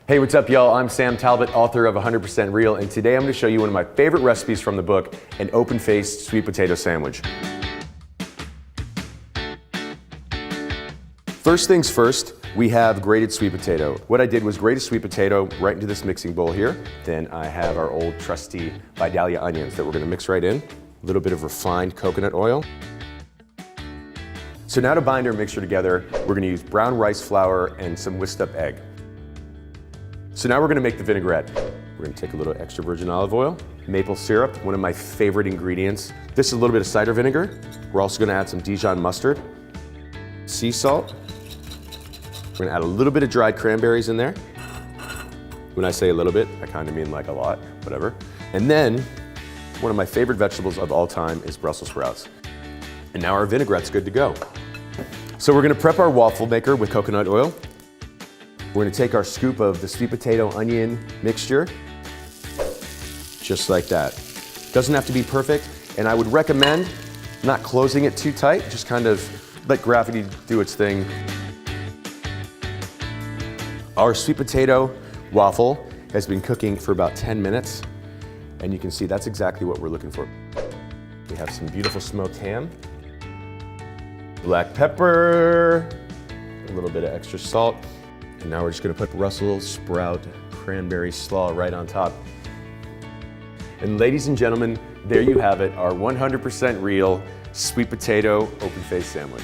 Hey, what's up y'all? I'm Sam Talbot, author of 100% Real, and today I'm going to show you one of my favorite recipes from the book, an open-faced sweet potato sandwich. First things first, we have grated sweet potato. What I did was grate a sweet potato right into this mixing bowl here. Then I have our old trusty Vidalia onions that we're going to mix right in. A little bit of refined coconut oil. So now to bind our mixture together, we're going to use brown rice flour and some whisked up egg. So now we're going to make the vinaigrette. We're going to take a little extra virgin olive oil, maple syrup, one of my favorite ingredients. This is a little bit of cider vinegar. We're also going to add some Dijon mustard, sea salt. We're going to add a little bit of dried cranberries in there. When I say a little bit, I kind of mean like a lot, whatever. And then, one of my favorite vegetables of all time is Brussels sprouts. And now our vinaigrette's good to go. So we're going to prep our waffle maker with coconut oil. We're going to take our scoop of the sweet potato onion mixture, just like that. Doesn't have to be perfect, and I would recommend not closing it too tight, just kind of let gravity do its thing. Our sweet potato waffle has been cooking for about 10 minutes, and you can see that's exactly what we're looking for. We have some beautiful smoked ham, black pepper, a little bit of extra salt, and now we're just going to put Brussels sprout cranberry slaw right on top. And ladies and gentlemen, there you have it, our 100% real sweet potato open-faced sandwich.